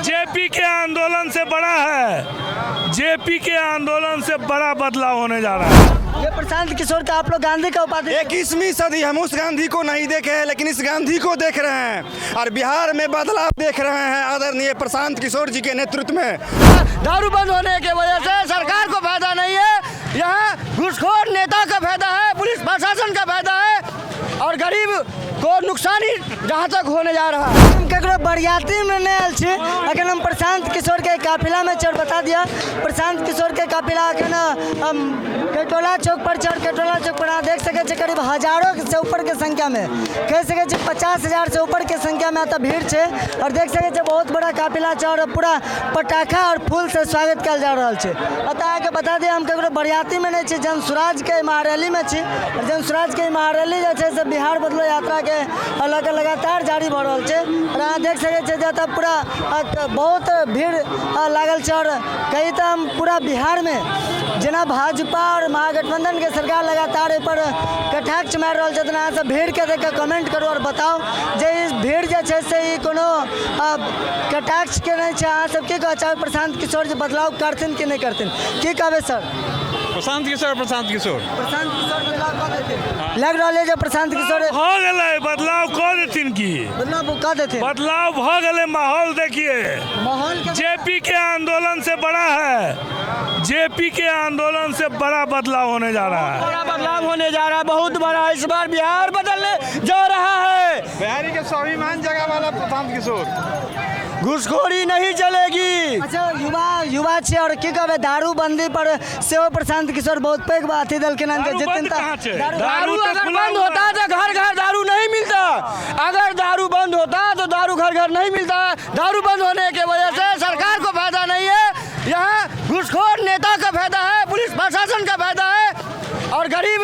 JP के आंदोलन से बड़ा है, जेपी के आंदोलन से बड़ा बदलाव होने जा रहा है। ये प्रशांत किशोर का आप लोग गांधी का उपाधि 21वीं सदी, हम उस गांधी को नहीं देखे हैं लेकिन इस गांधी को देख रहे हैं और बिहार में बदलाव देख रहे हैं आदरणीय प्रशांत किशोर जी के नेतृत्व में। दारू बंद होने की वजह से सरकार को फायदा नहीं है, यहाँ घूसखोर नेता का फायदा है, पुलिस प्रशासन का फायदा है और गरीब को नुकसान ही जहाँ तक होने जा रहा है। हम ककरो बरियाती में नहीं आयल छी, अखन हम प्रशांत किशोर के काफिला में चढ़ बता दिया। प्रशांत किशोर के काफिला अखन कटोला चौक पर चढ़, कटोला चौक पर देख सके करीब हजारों से ऊपर के संख्या में, कह सके 50,000 से ऊपर के संख्या में आता भीड़ है और देख सके बहुत बड़ा काफिला है और पूरा पटाखा और फूल से स्वागत किया जा रहा है। अतः के बता दिया हम ककरो बरियाती में नहीं छी, जन स्वराज के महारैली में छी और जन स्वराज के महारैली जो है बिहार बदलो यात्रा के लगातार जारी भ रहा है और अहाँ देख सके जतः पूरा बहुत भीड़ लागल है और कहीं तो हम पूरा बिहार में जना भाजपा और महागठबंधन के सरकार लगातार एहि पर कटाक्ष मारि रहा है। अहाँ सब भीड़ के देख कमेंट करू और बताओ जे इस भीड़ जो है से कोनो कटाक्ष के नहीं है। अहाँ सब की कह चाहे प्रशांत किशोर जी बदलाव करथिन कि नहीं करथिन, की कहबे सर? प्रशांत किशोर प्रशांत किशोर बदलाव कर देथिन, लग रहा है जो प्रशांत किशोर हो गए बदलाव कर देथिन की बदलाव कर देथिन, बदलाव हो गए। माहौल देखिए, माहौल जेपी के आंदोलन से बड़ा है, जेपी के आंदोलन से बड़ा बदलाव होने जा रहा है। बड़ा बदलाव होने जा रहा है, बहुत बड़ा। इस बार बिहार बदलने जा रहा है। बिहारी के स्वाभिमान जगह वाला प्रशांत किशोर, घुसखोरी नहीं चलेगी। अच्छा युवा छे और की कहबे दारू बंदी पर सेहो प्रशांत किशोर बहुत पैघ बात ही दल के नाम दारू अगर बंद होता तो घर घर दारू नहीं मिलता, अगर दारू बंद होता तो दारू घर घर नहीं मिलता। दारू बंद होने की वजह से सरकार को फायदा नहीं है, यहाँ घुसखोर नेता का फायदा है, पुलिस प्रशासन का फायदा है और गरीब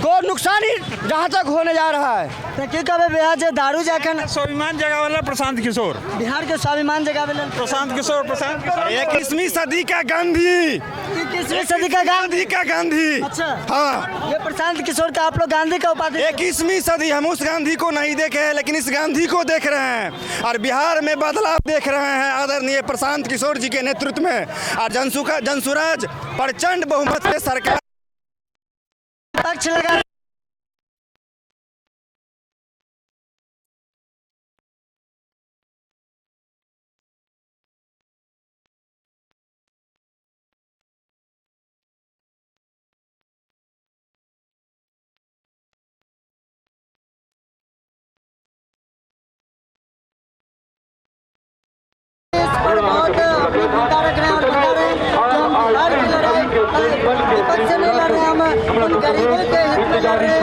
को नुकसान ही जहाँ तक होने जा रहा है। तो की कहबे बिहार दारू जखन स्वाभिमान जगह वाला प्रशांत किशोर, बिहार के स्वाभिमान जगह वाला प्रशांत किशोर, 21वीं सदी का गांधी, 21वीं सदी का गांधी का गांधी। अच्छा हाँ, ये प्रशांत किशोर का आप लोग गांधी का उपाधि 21वीं सदी, हम उस गांधी को नहीं देखे हैं लेकिन इस गांधी को देख रहे हैं और बिहार में बदलाव देख रहे हैं आदरणीय प्रशांत किशोर जी के नेतृत्व में और जनसुराज प्रचंड बहुमत से सरकार पक्ष लगा। गरीबों के हित में लड़ रहे हैं,